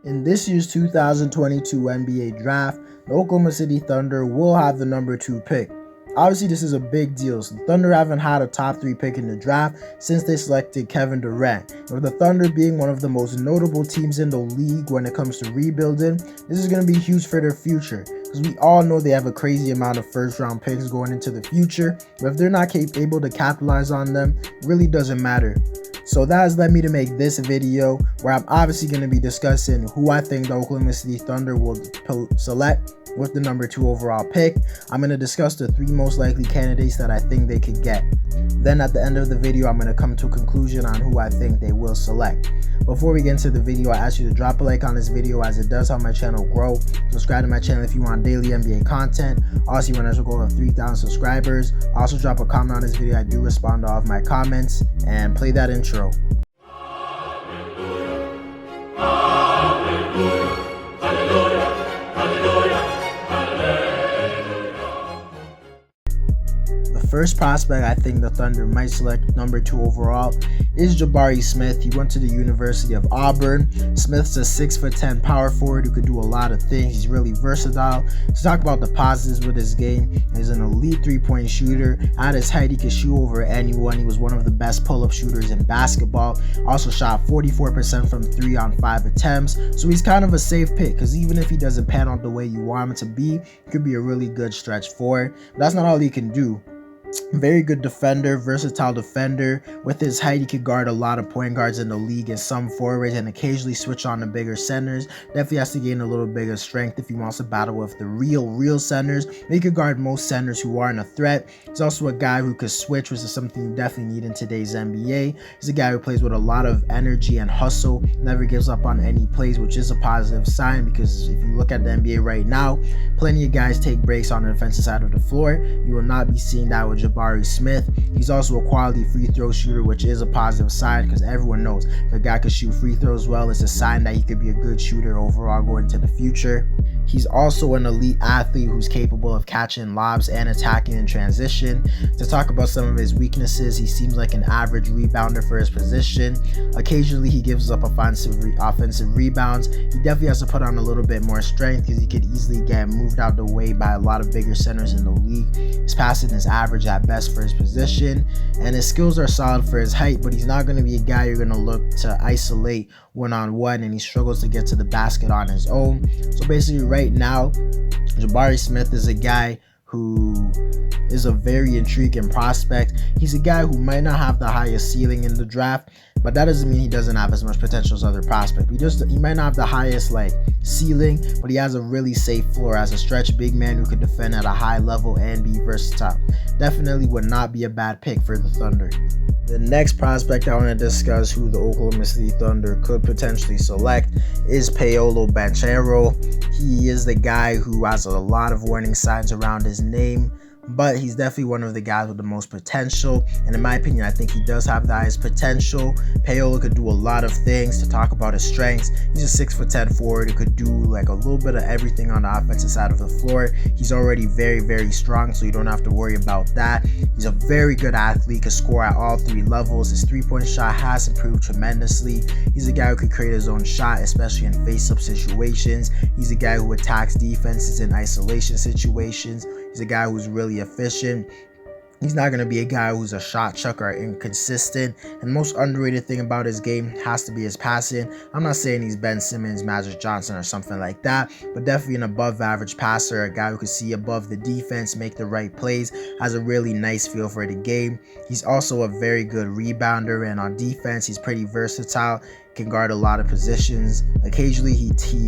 In this year's 2022 NBA draft, the Oklahoma City Thunder will have the number 2 pick. Obviously, this is a big deal. So the Thunder haven't had a top 3 pick in the draft since they selected Kevin Durant. And with the Thunder being one of the most notable teams in the league when it comes to rebuilding, this is going to be huge for their future. Because we all know they have a crazy amount of first-round picks going into the future. But if they're not able to capitalize on them, it really doesn't matter. So that has led me to make this video where I'm obviously going to be discussing who I think the Oklahoma City Thunder will select with the number 2 overall pick. I'm going to discuss the 3 most likely candidates that I think they could get. Then at the end of the video, I'm going to come to a conclusion on who I think they will select. Before we get into the video, I ask you to drop a like on this video as it does help my channel grow. Subscribe to my channel if you want daily NBA content. Also, you want us to go to 3,000 subscribers. Also, drop a comment on this video. I do respond to all of my comments. And play that intro. First prospect I think the Thunder might select number 2 overall is Jabari Smith. He went to the University of Auburn. Smith's a 6'10" power forward who could do a lot of things. He's really versatile. To talk about the positives with his game, he's an elite 3-point shooter. At his height, he could shoot over anyone. He was one of the best pull-up shooters in basketball. Also shot 44% from 3 on 5 attempts. So he's kind of a safe pick because even if he doesn't pan out the way you want him to be, he could be a really good stretch 4. But that's not all he can do. Very good defender, versatile defender. With his height, he could guard a lot of point guards in the league and some forwards and occasionally switch on to bigger centers. Definitely has to gain a little bigger strength if he wants to battle with the real centers. He could guard most centers who aren't a threat. He's also a guy who could switch, which is something you definitely need in today's NBA. He's a guy who plays with a lot of energy and hustle, never gives up on any plays, which is a positive sign because if you look at the NBA right now, plenty of guys take breaks on the defensive side of the floor. You will not be seeing that with Jabari Smith. He's also a quality free throw shooter, which is a positive sign because everyone knows if a guy can shoot free throws well, it's a sign that he could be a good shooter overall going into the future. He's also an elite athlete who's capable of catching lobs and attacking in transition. To talk about some of his weaknesses, he seems like an average rebounder for his position. Occasionally, he gives up offensive rebounds. He definitely has to put on a little bit more strength because he could easily get moved out the way by a lot of bigger centers in the league. His passing is average at best for his position, and his skills are solid for his height, but he's not going to be a guy you're going to look to isolate one-on-one, and he struggles to get to the basket on his own. So basically right now, Jabari Smith is a guy who is a very intriguing prospect. He's a guy who might not have the highest ceiling in the draft, but that doesn't mean he doesn't have as much potential as other prospects. He might not have the highest ceiling, but he has a really safe floor as a stretch big man who could defend at a high level and be versatile. Definitely would not be a bad pick for the Thunder. The next prospect I want to discuss who the Oklahoma City Thunder could potentially select is Paolo Banchero. He is the guy who has a lot of warning signs around his name, but he's definitely one of the guys with the most potential, and in my opinion, I think he does have the highest potential. Paolo could do a lot of things. To talk about his strengths, he's a 6'10" forward who could do a little bit of everything on the offensive side of the floor. He's already very strong, so you don't have to worry about that. He's a very good athlete, could score at all 3 levels. His 3-point shot has improved tremendously. He's a guy who could create his own shot, especially in face-up situations. He's a guy who attacks defenses in isolation situations. He's a guy who's really efficient. He's not going to be a guy who's a shot chucker or inconsistent. And the most underrated thing about his game has to be his passing. I'm not saying he's Ben Simmons, Magic Johnson, or something like that, but definitely an above average passer, a guy who can see above the defense, make the right plays, has a really nice feel for the game. He's also a very good rebounder, and on defense, he's pretty versatile. Can guard a lot of positions. Occasionally he takes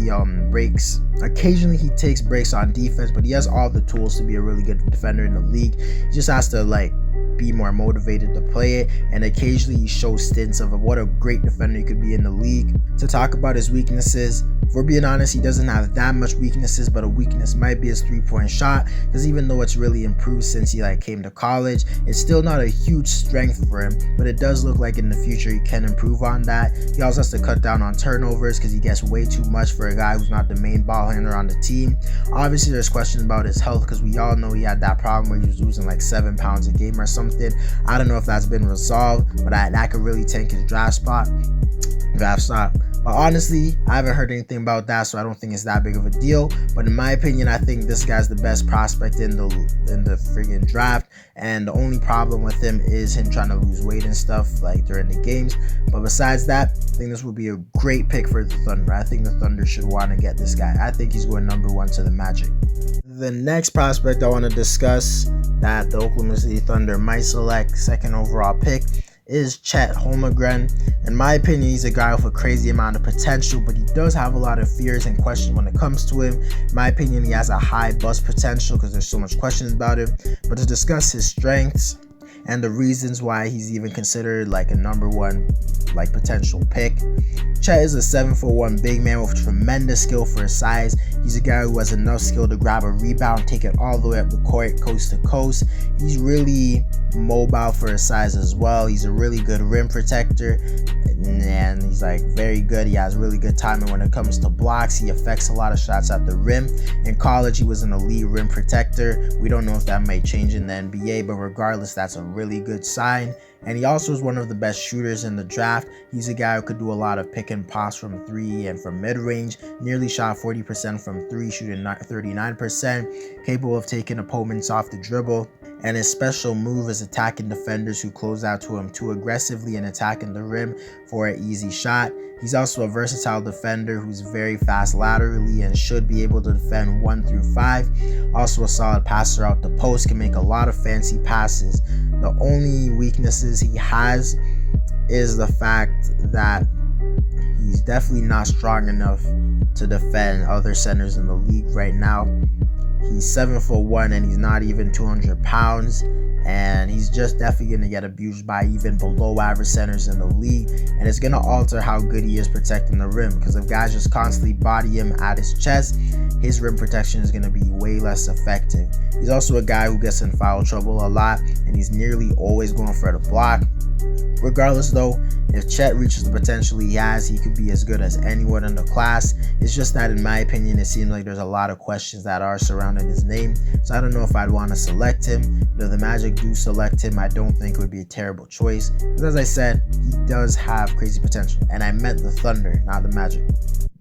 breaks on defense, but he has all the tools to be a really good defender in the league. He just has to be more motivated to play it, and occasionally he shows stints of what a great defender he could be in the league. To talk about his weaknesses, if we're being honest, he doesn't have that much weaknesses, but a weakness might be his 3-point shot, because even though it's really improved since he came to college, it's still not a huge strength for him, but it does look like in the future he can improve on that. He also has to cut down on turnovers because he gets way too much for a guy who's not the main ball handler on the team. Obviously there's questions about his health because we all know he had that problem where he was losing 7 pounds a game or something. I don't know if that's been resolved, but that could really tank his draft stock. But honestly, I haven't heard anything about that, so I don't think it's that big of a deal. But in my opinion, I think this guy's the best prospect in the friggin' draft. And the only problem with him is him trying to lose weight and stuff like during the games. But besides that, I think this would be a great pick for the Thunder. I think the Thunder should want to get this guy. I think he's going number 1 to the Magic. The next prospect I want to discuss that the Oklahoma City Thunder might select 2nd overall pick is Cheick Diallo. In my opinion, he's a guy with a crazy amount of potential, but he does have a lot of fears and questions when it comes to him. In my opinion, he has a high bust potential because there's so much questions about him. But to discuss his strengths and the reasons why he's even considered like a number 1 like potential pick. Cheick is a 7'1" big man with tremendous skill for his size. He's a guy who has enough skill to grab a rebound, take it all the way up the court, coast to coast. He's really mobile for his size as well. He's a really good rim protector, and he's like very good. He has really good timing when it comes to blocks. He affects a lot of shots at the rim. In college, he was an elite rim protector. We don't know if that might change in the NBA, but regardless, that's a really good sign. And he also is one of the best shooters in the draft. He's a guy who could do a lot of pick and pops from 3 and from mid-range. Nearly shot 40% from 3, shooting 39%. Capable of taking opponents off the dribble. And his special move is attacking defenders who close out to him too aggressively and attacking the rim for an easy shot. He's also a versatile defender who's very fast laterally and should be able to defend 1 through 5. Also a solid passer out the post, can make a lot of fancy passes. The only weaknesses he has is the fact that he's definitely not strong enough to defend other centers in the league right now. He's 7'1" and he's not even 200 pounds. And he's just definitely going to get abused by even below average centers in the league. And it's going to alter how good he is protecting the rim. Because if guys just constantly body him at his chest, his rim protection is going to be way less effective. He's also a guy who gets in foul trouble a lot. And he's nearly always going for the block. Regardless though, if Cheick reaches the potential he has, he could be as good as anyone in the class. It's just that in my opinion, it seems like there's a lot of questions that are surrounding his name. So I don't know if I'd want to select him. But if the Magic do select him, I don't think it would be a terrible choice. Because as I said, he does have crazy potential. And I meant the Thunder, not the Magic.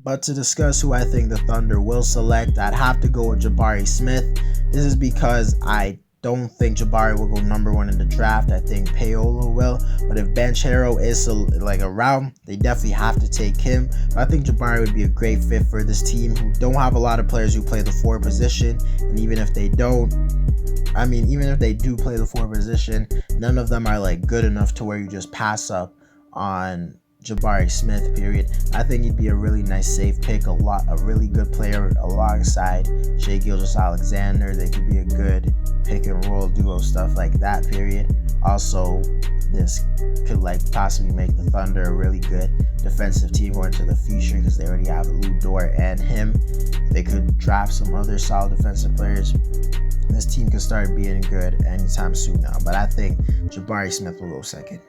But to discuss who I think the Thunder will select, I'd have to go with Jabari Smith. This is because I don't think Jabari will go number 1 in the draft. I think Paolo will. But if Banchero is like around, they definitely have to take him. But I think Jabari would be a great fit for this team who don't have a lot of players who play the 4 position. And even if they don't, even if they do play the 4 position, none of them are like good enough to where you just pass up on Jabari Smith, period. I think he'd be a really nice safe pick, a really good player alongside Shai Gilgeous-Alexander. They could be a good pick and roll duo, stuff like that, period. Also, this could like possibly make the Thunder a really good defensive team going into the future because they already have Lou Dort and him. They could draft some other solid defensive players. This team could start being good anytime soon now. But I think Jabari Smith will go 2nd.